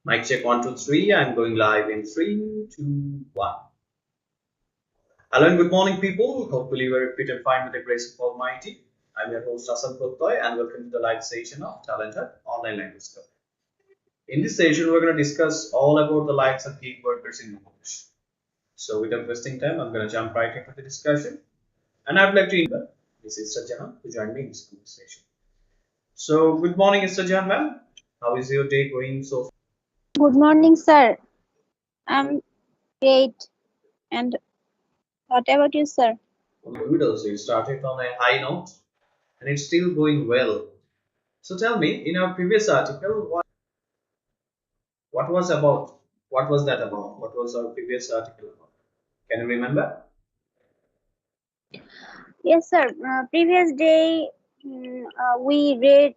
Mic check 1, 2, 3. I'm going live in 3, 2, 1. Hello and good morning, people. Hopefully, you're fit and fine with the grace of Almighty. I'm your host, Prottoy, and welcome to the live session of TalentHut Online Language. In this session, we're going to discuss all about the lives of gig workers in English. So, without wasting time, I'm going to jump right into the discussion. And I'd like to invite Ms. Sister Jahan to join me in this conversation. So, good morning, Mr. Jahan, ma'am. How is your day going so far? Good morning, sir. I'm great. And what about you, sir? Good also. You started on a high note and it's still going well. So tell me, in our previous article, what was about? What was that about? What was our previous article about? Can you remember? Yes, sir. Previous day, we read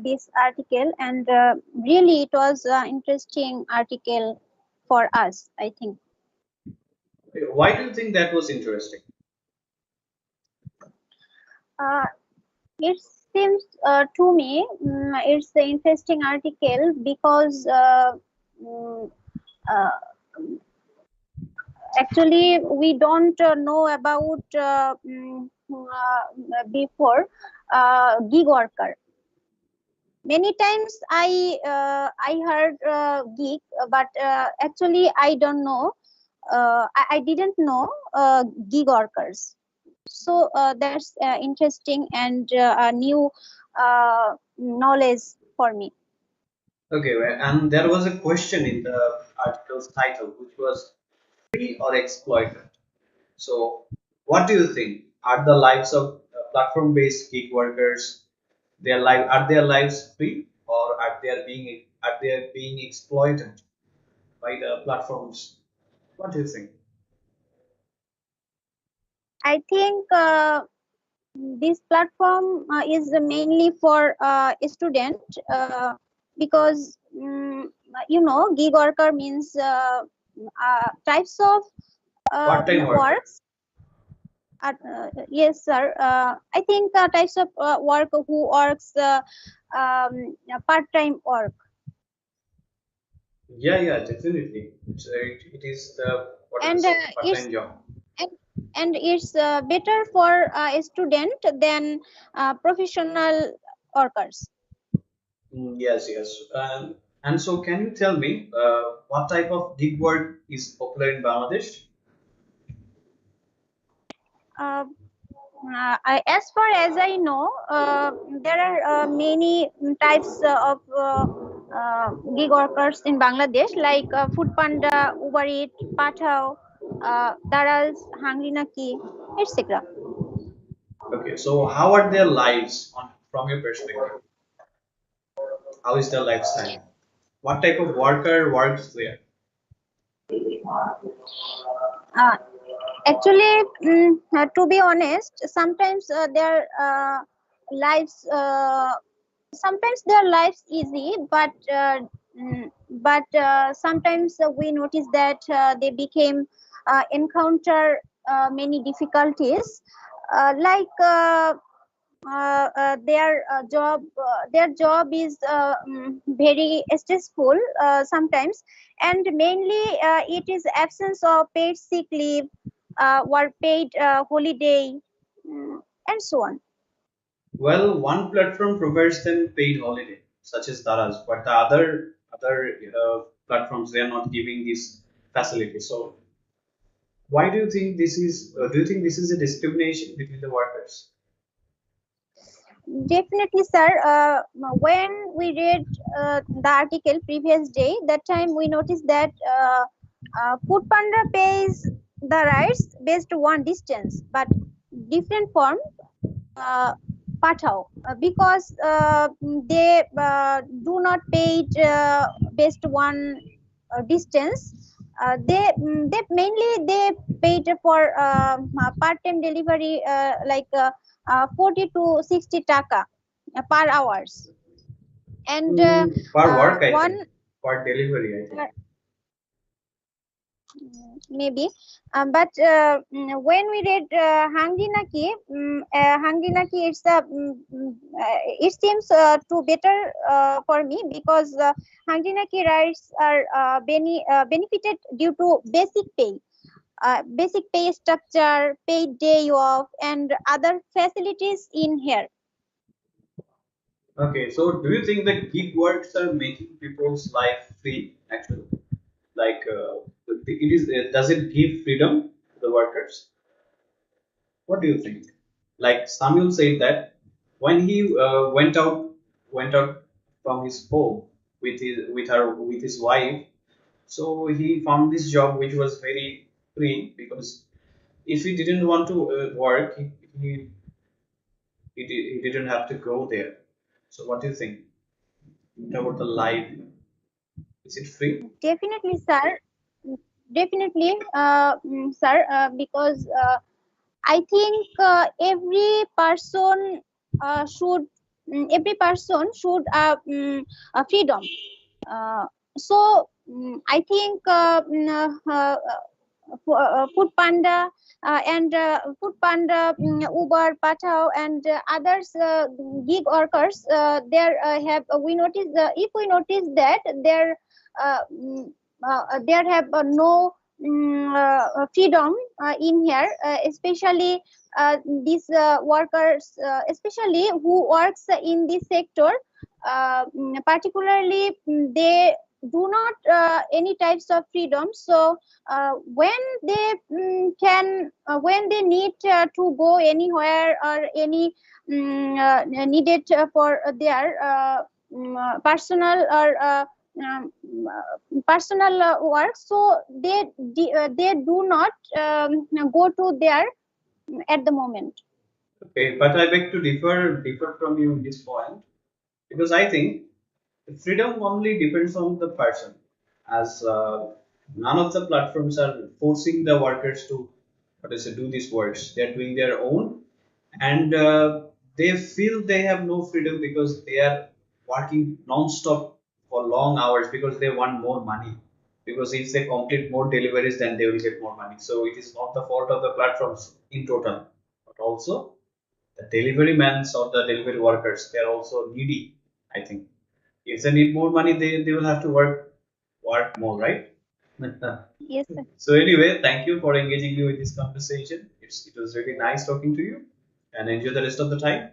this article, and really, it was an interesting article for us, I think. Why do you think that was interesting? Uh, it seems to me it's an interesting article because mm, uh, actually we don't know about before gig worker. Many times I heard gig, but actually I don't know. I didn't know gig workers. So that's interesting and a new knowledge for me. Okay, well, and there was a question in the article's title, which was free or exploited. So, what do you think? Are the lives of platform-based gig workers are their lives free, or are they being exploited by the platforms? What do you think? I think this platform is mainly for student, because gig worker means types of Part-time worker. works. Yes, sir. I think types of work who works part-time work. Yeah, definitely. It is the what we And say it's part-time job. and, and it's better for a student than professional workers. Yes. And so, can you tell me what type of gig work is popular in Bangladesh? uh, as far as I know, there are many types of gig workers in Bangladesh, like Food Panda, Uber Eats, Pathao, Daraz, Hungry Naki, etc. Okay, so how are their lives from your perspective? How is their lifestyle? What type of worker works there? Uh, Actually, to be honest, sometimes their lives, sometimes their lives easy, but sometimes we notice that they became encounter many difficulties, like their job is very stressful sometimes, and mainly it is absence of paid sick leave, or paid holiday, and so on. Well, one platform provides them paid holiday, such as Daraz, but the other platforms they are not giving this facility. So, why do you think this is? Do you think this is a discrimination between the workers? Definitely, sir. When we read the article previous day, that time we noticed that Food Panda pays the rights based on distance, but different form uh, Pathao, because they do not pay based on distance. They mainly they paid for part-time delivery, like 40 to 60 taka per hours, and Per work, I think. one Per delivery, I think. maybe. But when we read Hungry Naki, it seems to better for me, because Hungry Naki rights are benefited due to basic pay structure, paid day off, and other facilities in here. Okay, so do you think the gig works are making people's life free actually? Like, it is. Does it give freedom to the workers? What do you think? Like Samuel said that when he went out from his home with his wife, so he found this job which was very free, because if he didn't want to work, he didn't have to go there. So what do you think about the life? Is it free? Definitely, sir. Definitely, sir. Because I think every person should freedom. So I think Food Panda Food Panda, Uber, Pathao, and others gig workers. There have we notice if we notice that there have no freedom in here, especially these workers, especially who works in this sector, particularly they do not any types of freedom. So when they when they need to go anywhere, or any needed for their personal or personal work, so they do not go to there at the moment. Okay, but I beg to differ from you in this point, because I think freedom only depends on the person, as none of the platforms are forcing the workers to what is it, do these works. They are doing their own, and they feel they have no freedom because they are working non-stop for long hours because they want more money. Because if they complete more deliveries, then they will get more money. So it is not the fault of the platforms in total, but also the delivery men or the delivery workers. They are also needy, I think. If they need more money, they will have to work more, right? Yes, sir. So anyway, thank you for engaging me with this conversation. It was really nice talking to you, and enjoy the rest of the time.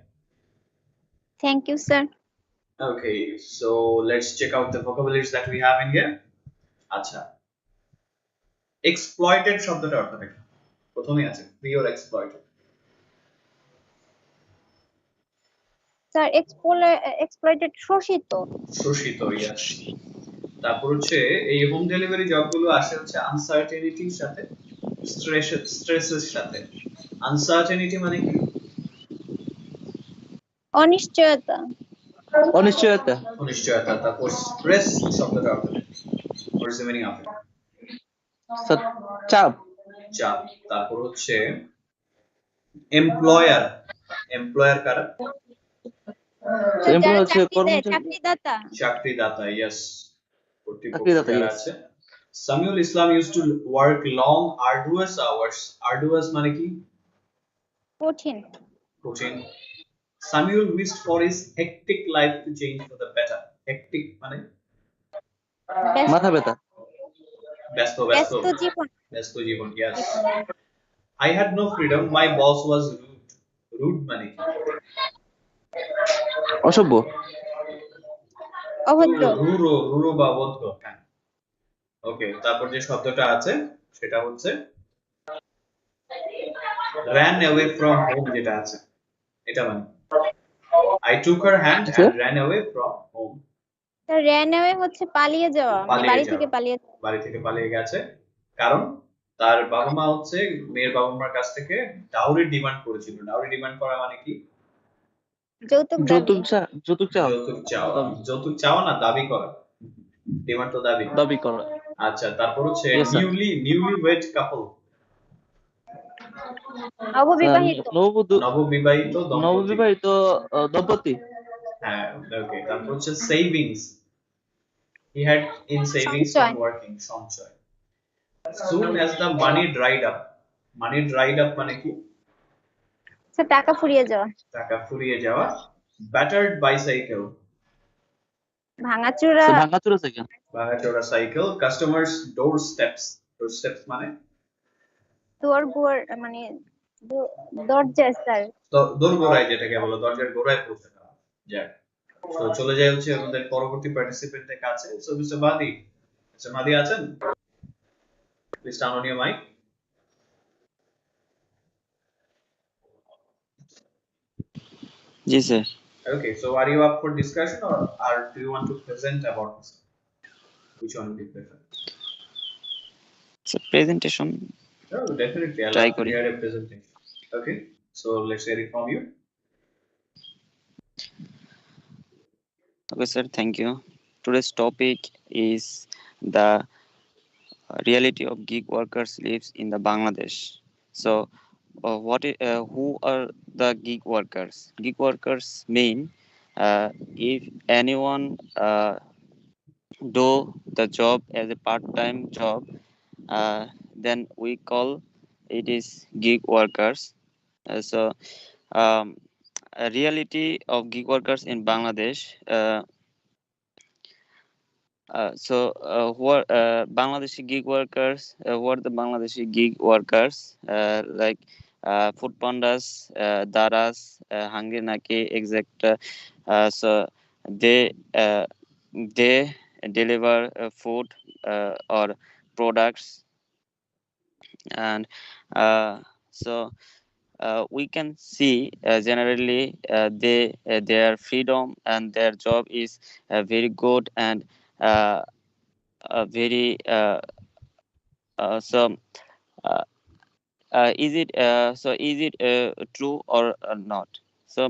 Thank you, sir. Okay, so let's check out the vocabularies that we have in here. আচ্ছা, exploited শব্দটা অর্থ দেখো। প্রথমেই আছে free or exploited। Sir exploited শোষিত। শোষিত, yes। তারপর হচ্ছে এই হোম ডেলিভারি জবগুলো আসে হচ্ছে আনসার্টেনিটির সাথে, স্ট্রেসের সাথে। আনসার্টেনিটি মানে কি? অনিশ্চয়তা। অনিশ্চয়তা। অনিশ্চয়তা। তারপর স্ট্রেস শব্দটা অর্থ দেখো। What is the meaning of it? চাপ। চাপ। তারপর হচ্ছে এমপ্লয়ার। এমপ্লয়ার কারা? যারা হচ্ছে চাকরি দেয়, কর্মচারী। চাকরিদাতা। চাকরিদাতা, yes। কর্তৃপক্ষ চাকরিদাতা, যারা yes। আছে। Samuel Islam used to work long arduous hours. Arduous মানে কি? কঠিন। কঠিন। Samuel wished for his hectic life to change for the better. Hectic মানে মাথা ব্যথা। ব্যস্ত ব্যস্ত জীবন। ব্যস্ত জীবন, yes. I had no freedom. My boss was rude. Rude মানে কি? অসভ্য। অভদ্র। রূঢ় বা অভদ্র, হ্যাঁ। ওকে, তারপর যে শব্দটা আছে সেটা হচ্ছে ran away from home, যেটা আছে এটা মানে I took her hand and ran away from home. ran away হচ্ছে পালিয়ে যাওয়া, মানে পালিয়ে বাড়ি যাওয়া। থেকে পালিয়ে যাওয়া। বাড়ি থেকে পালিয়ে গেছে, কারণ তার বাবা মা হচ্ছে মেয়ের বাবা মার কাছ থেকে ডাউরি ডিমান্ড করেছিল। ডাউরি ডিমান্ড করা মানে কি? যৌতুক দাবি। যৌতুক চাওয়া। যৌতুক চাওয়া। যৌতুক চাওয়া না, দাবি করা। ডিমান্ড তো দাবি। দাবি করা। আচ্ছা, তারপর হচ্ছে Yes, sir. নিউলি ওয়েড কাপল। নববিবাহিত। নববিবাহিত দম্পতি। হ্যাঁ, ওকে। তারপর হচ্ছে savings. He had in savings from সঞ্চয়। working, সঞ্চয়। soon as the money dried up. Money dried up মানে কি? স্যার টাকা ফুরিয়ে যাওয়া, টাকা ফুরিয়ে যাওয়া। Battered bicycle, ভাঙাচোরা, ভাঙাচোরা সেকেন্ড ভাঙাচোরা সাইকেল। Customers doorsteps, doorsteps মানে দুয়ার মানে দরজা স্যার। দোরগোড়ায়, যেটাকে বলো দরজার গোড়ায় পৌঁছে দেওয়া। যাক, তো চলে যাই হচ্ছে আমাদের পরবর্তী পার্টিসিপেন্টের কাছে। সো মিস্টার মাদি, মিস্টার মাদি আছেন? Please turn on your mic. জি sir. Okay, so are you up for discussion, or do you want to present about this? Which one would you prefer? Sir presentation Oh, definitely. I try love to করি। hear a presentation. Okay, so let's hear it from you. Okay, sir. Thank you. Today's topic is the reality of gig workers lives in the Bangladesh. So, who are the gig workers? Gig workers mean if anyone do the job as a part-time job, then we call it is gig workers. Um, a reality of gig workers in Bangladesh. Who are Bangladeshi gig workers? Who are the Bangladeshi gig workers? Like food pandas, daras, hungry naki, etc. They they deliver food or products, and uh, so we can see generally their freedom and their job is very good and uh, very so uh, is it true or not? So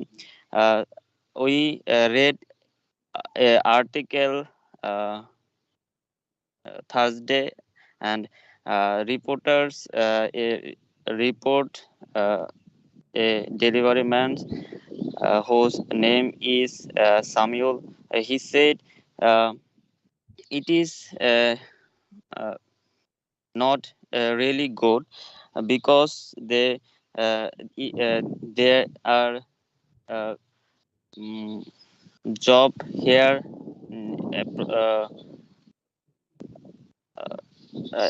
we read a article uh, Thursday, and reporters report a delivery man whose name is Samuel. He said uh, it is uh, not really good because there are uh, mm, job here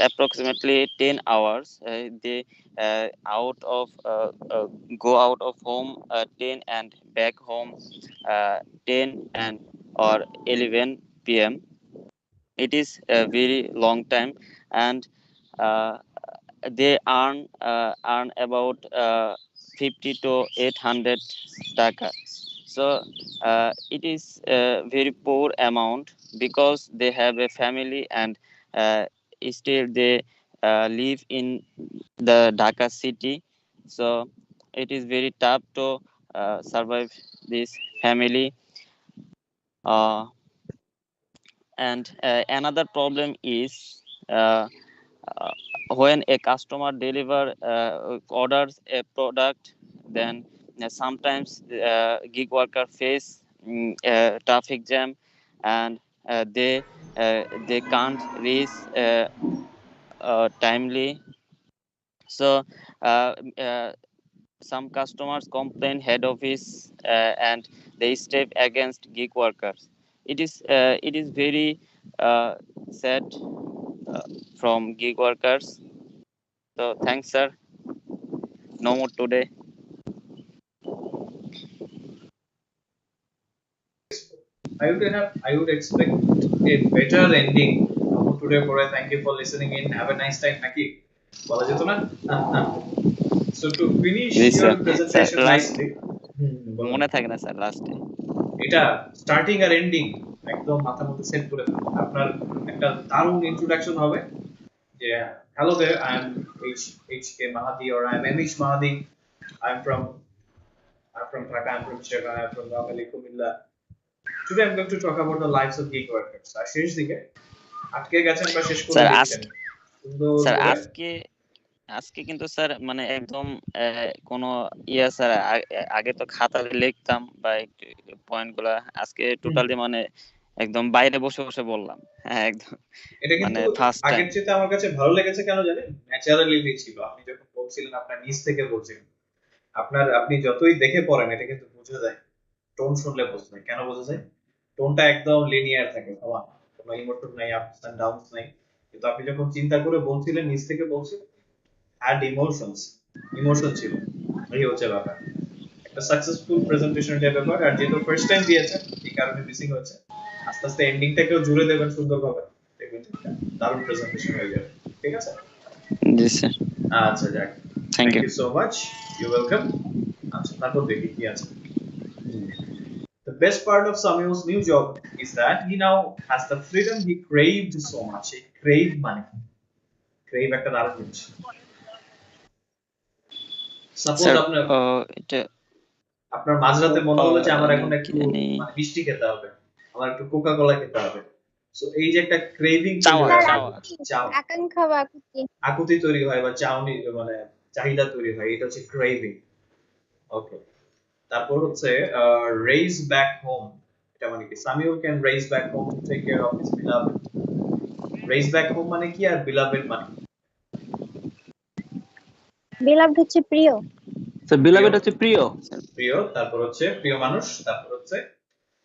approximately 10 hours. They out of go out of home 10 and back home 10 and or 11 p.m. It is a very long time, and uh, they earn about 50 to 800 taka. So it is a very poor amount because they have a family, and uh, still they live in the Dhaka city. So it is very tough to survive this family. Uh, and another problem is uh, uh, when a customer orders a product, then sometimes gig worker face traffic jam, and they can't reach timely. So uh, uh, some customers complain head office, and they step against gig workers. It is very uh, sad uh, from gig workers. So thanks, sir. No more today. I would expect a better ending. Namu today pore. Thank you for listening in. Have a nice time, Naki. বলা যেত না? So to finish G your sir. Sir presentation last nicely, বলুন। মনে থাকে না sir লাস্টে। এটা starting আর ending একদম মাথার মধ্যে সেট করে ফেলুন। আপনার একটা দারুণ ইন্ট্রোডাকশন হবে যে hello there, I'm HK Mahadi, or I'm Amish Mahadi. I'm from Dhaka, I'm from Chittagong, I'm from Noakhali, Kumilla. Today I'm going to talk about the lives of gig workers. আর শেষ দিকে আটকে গেছেন বা শেষ করে sir দিচ্ছেন সুন্দর sir করে। আজকে কিন্তু স্যার মানে একদম কোনো স্যার আগে তো খাতাতে লিখতাম বা একটু পয়েন্ট গুলা, আজকে টোটালি মানে একদম বাইরে বসে বসে বললাম। হ্যাঁ একদম এটা মানে কিন্তু ফার্স্ট টাইম। আগের চেয়ে আমার কাছে ভালো লেগেছে কেন জানেন? ন্যাচারালি ছিল। আপনি যখন বলছিলেন আপনার নিজ থেকে বলছিলেন, আপনি যতই দেখে পড়েন এটা কিন্তু বোঝা যায়, টোন শুনলে বোঝা যায়। কেন বোঝা যায়? টোনটা একদম লিনিয়ার থাকে, সমান, কোনো ইমোশন নাই, আপস এন্ড ডাউনস নাই। কিন্তু আপনি যখন চিন্তা করে বলছিলেন, নিজ থেকে বলছিলেন, হ্যাড ইমোশনস, ইমোশন ছিল। এই হচ্ছে ব্যাপার। একটা সাকসেসফুল প্রেজেন্টেশনের ব্যাপার। আর যেহেতু ফার্স্ট টাইম দিয়েছেন, এই কারণে মিসিং হচ্ছে। আস্তে আস্তে এন্ডিংটাকেও জুড়ে দেবেন সুন্দরভাবে, দেখবেন একটা দারুণ প্রেজেন্টেশন হয়ে যাবে। ঠিক আছে? জি স্যার। আচ্ছা, যাক, thank thank you. You so much, you welcome. আচ্ছা, তারপর দেখি কি আছে। The best part of Samuel's new job is that he now has the freedom he craved so much. He crave মানে crave একটা দারুণ জিনিস। সাপোজ স্যার আপনার এটা আপনার মাঝরাতে মনে হলো যে আমার এখন কি একটু জানি মানে মিষ্টি খেতে হবে, আমার একটু কোকা কোলা খেতে হবে। সো এই যে একটা ক্রেভিং তৈরি চাওয়া হয় স্যার আমাদের, চাওয়া। আকুতি, চাও, আকাঙ্ক্ষা বা আকুতি। আকুতি তৈরি হয় বা চাউনি, মানে চাহিদা তৈরি হয়, এটা হচ্ছে ক্রেভিং। ওকে, তারপর হচ্ছে রেইজ ব্যাক হোম। এটা মানে কি? Samiul can raise back home to take care of his beloved. Raise back home মানে কি, আর বিলাভেড মানে কি? বিলাভড হচ্ছে প্রিয়। স্যার প্রিয়, beloved হচ্ছে প্রিয়। প্রিয়, তারপর হচ্ছে প্রিয় মানুষ, তারপর হচ্ছে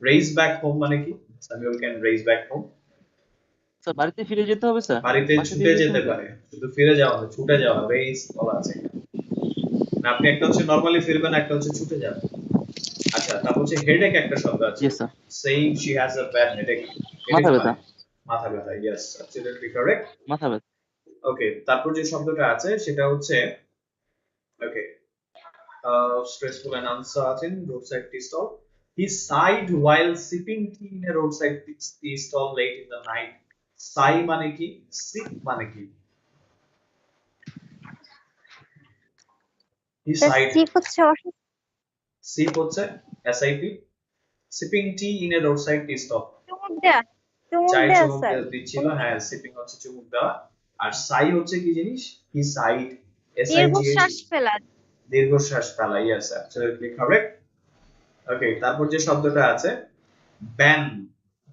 রেইজ ব্যাক হোম মানে কি? Samiul can raise back home, sir বাড়িতে ফিরে যেতে হবে স্যার, বাড়িতে বাসায় ছুটে ফিরে যেতে যেতে হবে। পারে, শুধু ফিরে যাওয়া না, ছুটে যাওয়া, রেইজ বলা আছে এখানে। না, আপনি একটা হচ্ছে নরমালি ফিরবেন, একটা হচ্ছে ছুটে যাবেন। আচ্ছা, তারপর হচ্ছে হেডেক একটা শব্দ আছে, yes sir. Saying she has a bad headache. Headache মাথা মানে ব্যথা, মাথা ব্যথা। Yes, absolutely correct. মাথা ব্যথা। ওকে, তারপর যে শব্দটা আছে সেটা হচ্ছে, ওকে, stressful announcer আছেন, roadside tea stall. He sighed while sipping tea in a roadside tea stall late in the night. Sigh মানে কি? Sip মানে কি? He sir sighed. সিপ হচ্ছে অসুস্থ। Sip হচ্ছে SIP. Sipping tea in a roadside tea stall. চুমুক দেয়া, চুমুক চায়ে দেয়া চুমুক স্যার। দিচ্ছিল, হ্যাঁ, সিপিং হচ্ছে চুমুক দেওয়া। আর সাই হচ্ছে কি জিনিস? He sighed, SIGHT, দীর্ঘশ্বাস ফেলা। দীর্ঘশ্বাস ফেলা। Yes, absolutely correct. ওকে, তারপর যে শব্দটা আছে, ban,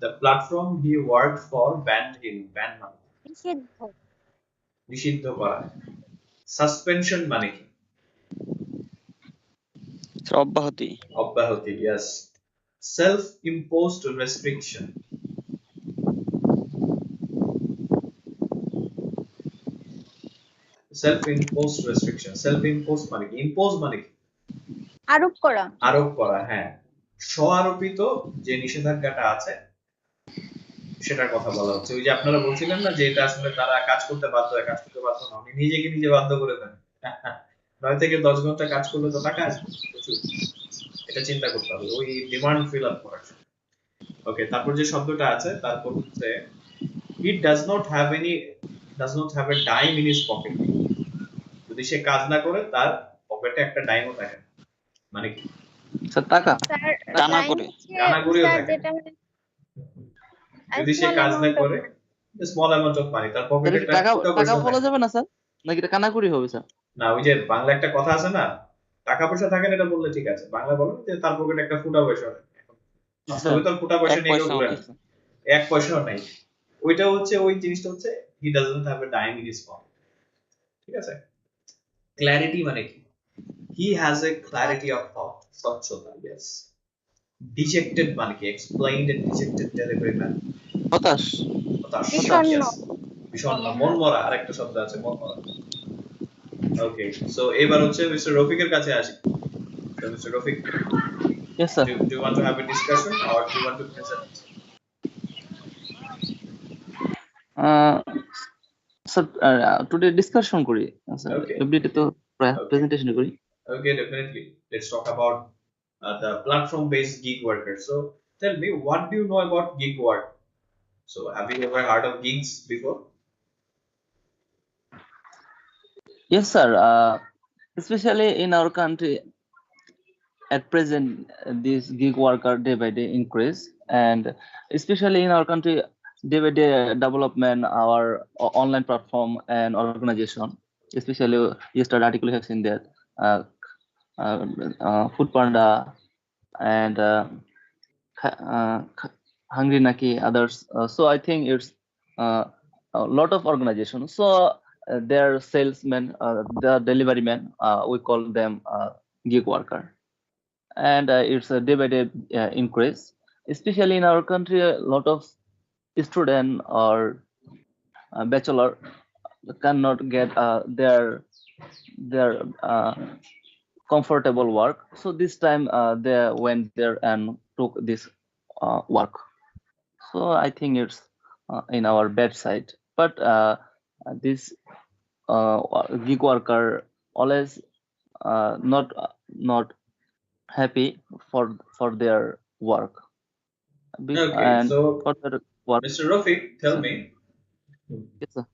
the platform he worked for banned him. Ban মানে নিষিদ্ধ। নিষিদ্ধ করা। সাসপেনশন মানে কি? স্যার অব্যাহতি। অব্যাহতি। Yes. Self imposed restriction. Self imposed restriction, self imposed মানে কি? ইম্পোজ মানে কি? আরোপ করা। আরোপ করা, হ্যাঁ। স্ব আরোপিত যে নিষেধাজ্ঞাটা আছে সেটার কথা বলা হচ্ছে। ওই যে আপনারা বলছিলেন না যে এটা আসলে তারা কাজ করতে বাধ্য হয়, কাজ করতে বাধ্য না, উনি নিজেকে নিজে বাধ্য করে দেন। 9 থেকে 10 ঘন্টা কাজ করলে তো টাকা আসবে প্রচুর, এটা চিন্তা করতে হবে ওই ডিমান্ড ফিল আপ করার জন্য। ওকে, তারপর যে শব্দটা আছে, তারপর হচ্ছে he does not have a dime in his pocket. যদি সে কাজ না করে তার পকেটে একটা ডাইমও থাকে না। মানে কি? স্যার টাকা। স্যার টানা টাইম করে। হচ্ছে কানাকড়িও স্যার থাকে না। যেটা মানে যদি সে স্মল কাজ না অ্যামাউন্ট অফ করে, স্মল অ্যামাউন্ট অফ মানি, তার স্যার পকেটে এটা একটা টাকা, ফুটা টাকা পয়সা বলা থাকে যাবে না স্যার, নাকি এটা কানাকুড়ি হবে স্যার? না। ওই যে বাংলা একটা কথা আছে না, টাকা পয়সা থাকে না, এটা বললে ঠিক আছে। বাংলা বলো যে তার পকেটে একটা ফুটা পয়সা নেই। স্যার বাস্তবে তো ফুটা পয়সা এক নিয়ে কেউ পয়সাও ঘুরে নেই না, স্যার। 1 পয়সাও নাই। ওইটা হচ্ছে, ওই জিনিসটা হচ্ছে he doesn't have a dime in his pocket. ঠিক আছে? ক্ল্যারিটি মানে কি? He has a clarity of thought, স্বচ্ছতা। ইয়েস। ডিজেক্টেড মানে কি? Explained and dejected delivery man. হতাশ। হতাশ। বিষণ্ণ। ইয়েস, বিষণ্ণ, মন মরা। আরেকটা শব্দ আছে, মন মরা। ওকে, সো এবার হচ্ছে মিস্টার রফিকের কাছে আসি। So, Mr. Rafik, yes sir. do you want to have a discussion or do you want to present? Sir today discussion করি স্যার, Okay, এভরিডে তো okay, প্রেজেন্টেশন করি। okay, definitely. Let's talk about the platform-based gig workers. So, tell me, what do you know about gig work? So, have you ever heard of gigs before? Yes sir, especially in our country at present, this gig worker day by day increase, and especially in our country day by day development our online platform and organization, especially yesterday article have seen that uh, food panda and Hungry Naki, others. So I think it's uh, a lot of organizations. So their salesmen, the delivery men, we call them gig worker, and it's a day by day increase. Especially in our country, a lot of student or bachelor cannot get their comfortable work. So this time they went there and took this work. So I think it's in our bad side. But this gig worker always not happy for their work Okay, and so for their work. Mr. Rafiq, tell So me. yes, sir.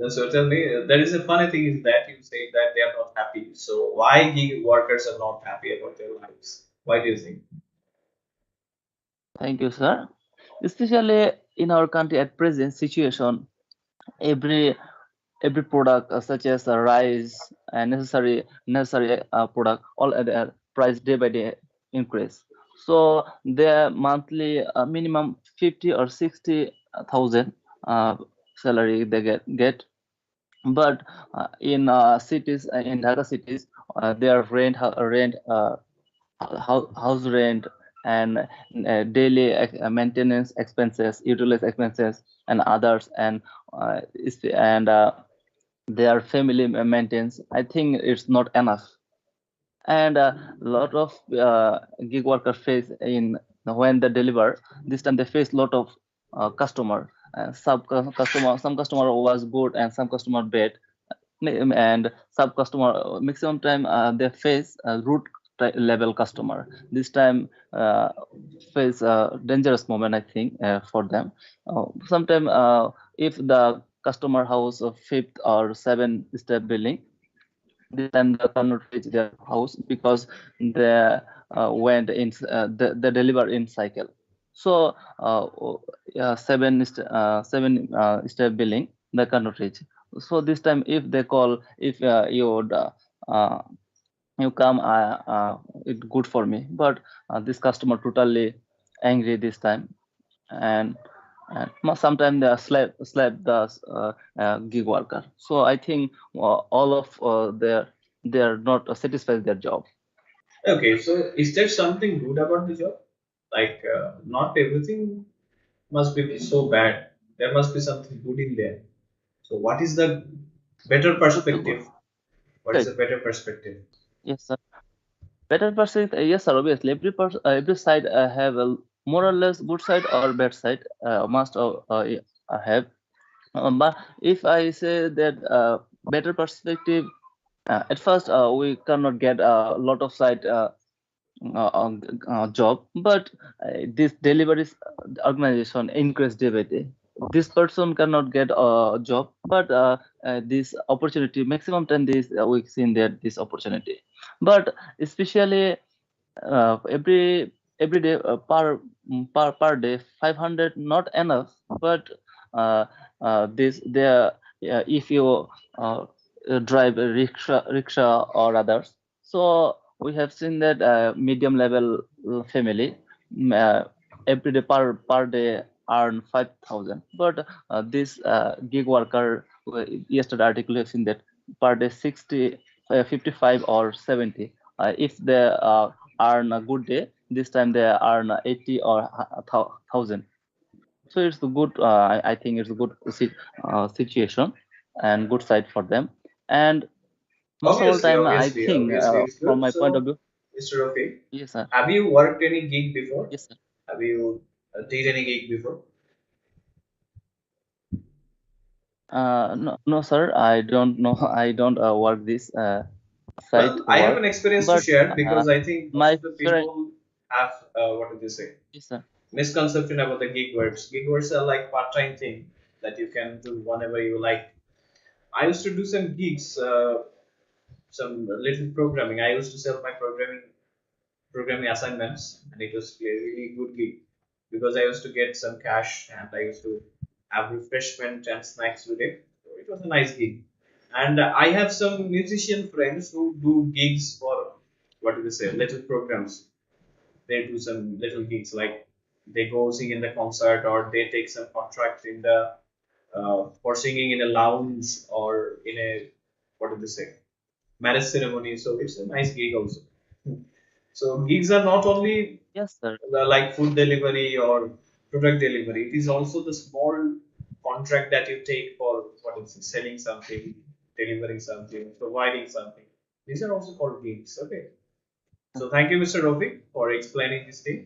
So tell me, there is a funny thing is that you say that they are not happy. So why gig workers are not happy about their lives? Why do you think? Thank you, sir. Especially in our country at present situation, every every product such as rice and necessary product all at their price day by day increase. So their monthly minimum 50 or 60,000 salary they get. But in cities in Dhaka cities, their house rent and maintenance expenses, utilities expenses, and others, and their family maintenance. I think it's not enough, and a lot of gig workers face in when they deliver. This time they face lot of customer. Some customer was good and some customer bad, and sub customer maximum time they face root level customer. This time face a dangerous moment, I think, for them. Sometime if the customer house of fifth or seven step building, this time they cannot reach their house because they went in they deliver in cycle. So seven step billing they cannot reach. So this time if they call, if uh, you come, it's good for me, but this customer totally angry this time, and sometimes they slap the gig worker. So I think all of they're not satisfied with their job. Okay, so is there something good about the job? Like, not everything must be so bad. There must be something good in there. So, what is the better Good perspective? What is side. the better perspective? Yes, sir. Better perspective. Yes, sir. Obviously, every side have a more or less good side or bad side. Must have. But if I say that better perspective, at first we cannot get a lot of side job, but this deliveries organization increase day by day. This person cannot get a job, but this opportunity maximum time this we seen that this opportunity. But especially every day per day 500 not enough, but uh, this there if you uh, drive a rickshaw or others. So we have seen that medium level family uh, every day per day earn 5,000, but this gig worker yesterday article have seen that per day 60 55 or 70. If they earn a good day, this time they earn 80 or 1,000. So it's a good, I think it's a good situation and good side for them. And most of all Obviously, time, I obviously, think obviously, it's from good. my point of So, view, Mr. Rafi, yes, sir. have you worked any gig before? Yes, sir. Have you did any gig before? No, no, sir. I don't know. I don't work this site Well, I have an work, experience to but share because I think most my of the friend, people have what do they say? yes, sir. Misconception about the gig works. Gig works are like part-time thing that you can do whenever you like. I used to do some gigs, some little programming. I used to sell my programming assignments, and it was a really good gig because I used to get some cash and I used to have refreshment and snacks with it. So it was a nice gig. And I have some musician friends who do gigs for what do they say, little programs. They do some little gigs like they go sing in the concert, or they take some contract in the for singing in a lounge or in a, what did they say, marriage ceremony. So it's a nice gig also. So gigs are not only Yes, sir. like food delivery or product delivery. It is also the small contract that you take for, what is it, selling something, delivering something, providing something. These are also called gigs. Okay. So thank you, Mr. Rafiq, for explaining this thing.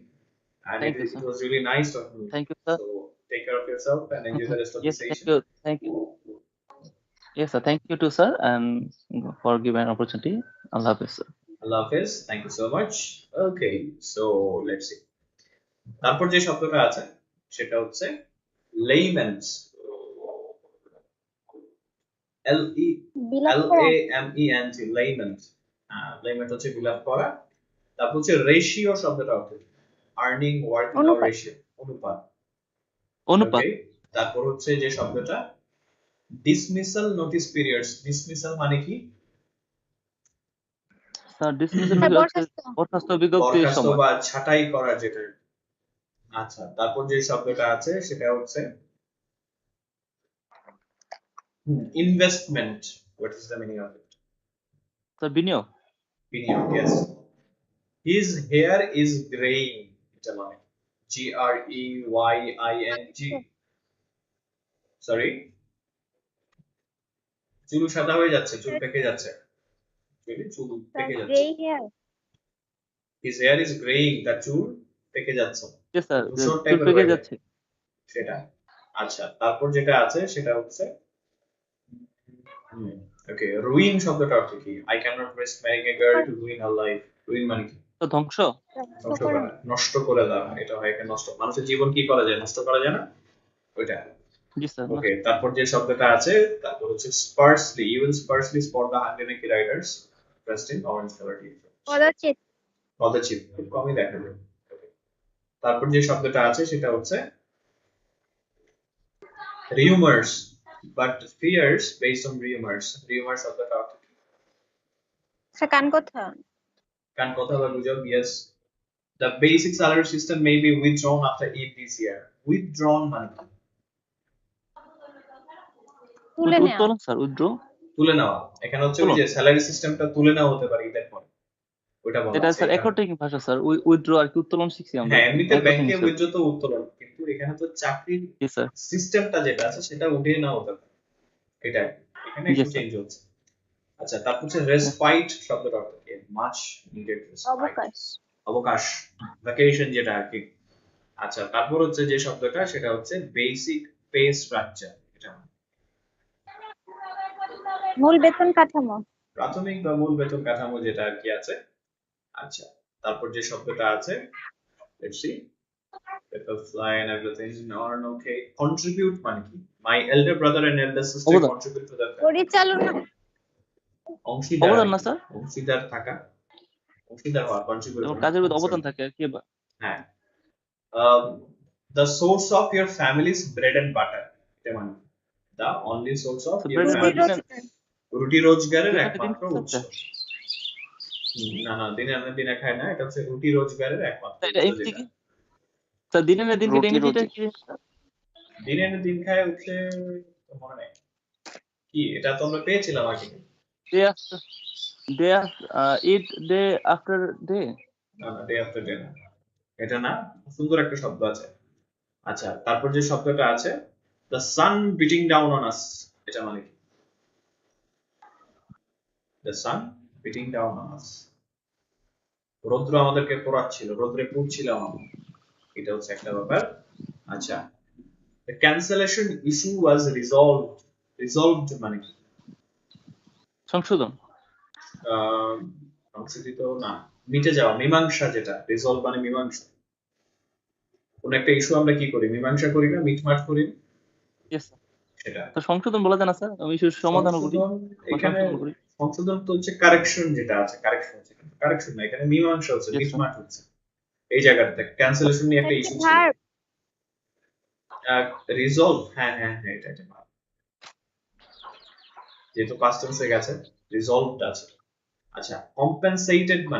And Thank you, it sir. was really nice talking with you. Thank you, sir. So take care of yourself and enjoy the rest of the Yes, thank session. you. Thank you. Yes, sir. Thank you too, sir, and for giving an opportunity. Allah Hafiz, sir. Allah Hafiz. Thank you so much. Okay, so let's see. তারপর যে শব্দটা আছে সেটা হচ্ছে layman's. L E বিলাপ L করা A M E N T layman's. layman's হচ্ছে বিলাপ করা। তারপর হচ্ছে রেশিও শব্দটা হচ্ছে আর্নিং ওয়ার্কিং আওয়ার অনুপাত রেশিও, অনুপাত। অনুপাত। ওকে, তারপর হচ্ছে যে শব্দটা ডিসমিসাল নোটিস পিরিয়ডস। ডিসমিসাল মানে কি? স্যার ডিসমিসাল হ্যাঁ, হচ্ছে বরখাস্ত বরখাস্ত বিজ্ঞপ্তির বরখাস্ত সময়। বা ছাঁটাই করা যেটা। আচ্ছা, তারপর যে শব্দটা আছে সেটা হচ্ছে investment. What is the meaning of it? Sir বিনিয়োগ। বিনিয়োগ, yes. His hair is greying, এটা মানে GREYING। সরি, চুল সাদা হয়ে যাচ্ছে, চুল পেকে যাচ্ছে, চুল পেকে গ্রে যাচ্ছে। Hair his hair is greying, তার চুল পেকে যাচ্ছে, জি স্যার, ধূসর চুল টাইপের পেকে হয়ে যায় যাচ্ছে। সেটা। আচ্ছা, তারপর যেটা আছে সেটা হচ্ছে ওকে, রুইন শব্দটা অর্থ কি? I can not rest ম্যারিং a girl to ruin her life. Ruin মানে কি? তো ধ্বংস। ধ্বংস করা, নষ্ট করে দেওয়া। এটা হয় একটা নষ্ট, মানুষের জীবন কি করা যায়, নষ্ট করা যায় না, ওইটা। জি স্যার। ওকে, তারপর যে শব্দটা আছে তারপর হচ্ছে sparsely. You will sparsely spot the Hungarian riders dressed in orange colour T-shirt. কদাচিৎ কদাচিৎ, খুব কমই দেখা যায়। Okay. তারপর যে শব্দটা আছে সেটা হচ্ছে rumours, but fears based on rumours. Rumours শব্দটা অর্থ কি? কান কথা কান কথা বা গুজব, yes. The basic salary system may be withdrawn after 8 this year. Withdrawn মানে কি? তুলে নেওয়া উত্তোলন স্যার, উইথড্র। তুলে নেওয়া। এখানে হচ্ছে ওই যে স্যালারি সিস্টেমটা তুলে নেওয়া হতে পারে ঈদের পরে, ওটা বলা এটা আছে স্যার এখানে। অ্যাকাউন্টিং ভাষা স্যার, উইথড্র আর কি উত্তোলন শিখছি আমরা। হ্যাঁ, এমনিতে অ্যাকাউন্টিং ব্যাংকে স্যার। উইথড্র তো উত্তোলন, কিন্তু এখানে তো চাকরির জি স্যার। সিস্টেমটা যেটা আছে সেটা উঠিয়ে নেওয়া হতে পারে, এটা এখানে জি একটু স্যার। চেঞ্জ হচ্ছে। আচ্ছা, তারপর হচ্ছে রেসপাইট শব্দটা অর্থ কি? মাচ নিডেড রেসপাইট, অবকাশ অবকাশ, ভ্যাকেশন যেটা আর কি। আচ্ছা, তারপর হচ্ছে যে শব্দটা সেটা হচ্ছে বেসিক পে স্ট্রাকচার। এটা মূল বেতন কাঠামো প্রাথমিক বা মূল বেতন কাঠামো যেটা আর কি আছে। আচ্ছা, তারপর যে শব্দটা আছে, let's see, people fly and everything on, okay. Contribute মানে কি? My elder brother and elder sister অবদান। contribute to the family. পরিচালনা অংশীদার, অবদান না স্যার, অংশীদার থাকা, অংশীদার হওয়া, কন্ট্রিবিউট যেমন করা, কাজের মধ্যে sorry. অবদান থাকে আর কি। হ্যাঁ, the source of your family's bread and butter, এটা মানে the only source of your bread বা family, দিনের রুটি রোজগারের দিনে একমাত্র দিন উৎস। না না, দিনে আনে দিনে খায় না, এটা হচ্ছে রুটি রোজগারের একমাত্র এটা উৎস ইংরেজি যেটা। কি স্যার? দিনে না দিন কেটে রুটি ইংরেজিটা রুটি কি স্যার? দিনে আনে দিন খায় হচ্ছে, তো মনে নেই কি, এটা তো আমরা পেয়েছিলাম আগে। Day after day, eat day after day. না না, ডে আফটার ডে না, এটা না, সুন্দর একটা শব্দ আছে। আচ্ছা, তারপর যে শব্দটা আছে the sun beating down on আস, এটা মানে কি? The sun beating down on আস, রৌদ্র আমাদেরকে পোড়াচ্ছিল, রৌদ্রে পুড়ছিলাম আমরা, এটা হচ্ছে একটা ব্যাপার। আচ্ছা, the cancellation issue was resolved. Resolved মানে কি? সংশোধন। সংশোধিত না, মিটে যাওয়া, মীমাংসা যেটা, রিজলভ মানে মীমাংসা। কোন একটা ইস্যু আমরা কি করি, মীমাংসা করি না, মিটমাট করি না, ইয়েস স্যার। সেটা তো সংশোধন বলা যায় না স্যার? আমি সমাধানও করি সংশোধন। বা এখানে সংশোধন করি। সংশোধন তো হচ্ছে কারেকশন যেটা আছে, কারেকশন হচ্ছে, কারেকশন না, এখানে মীমাংসা হচ্ছে, ইয়েস স্যার। মিটমাট হচ্ছে। এই জায়গাটাতে ক্যান্সেলেশন নিয়ে একটা ইস্যু ছিল, ভার্ব রিজলভ। হ্যাঁ হ্যাঁ হ্যাঁ, এটা যেহেতু পাস্ট টেন্সে গেছে, রিজলভড আছে। আচ্ছা, কম্পেনসেটেড মানে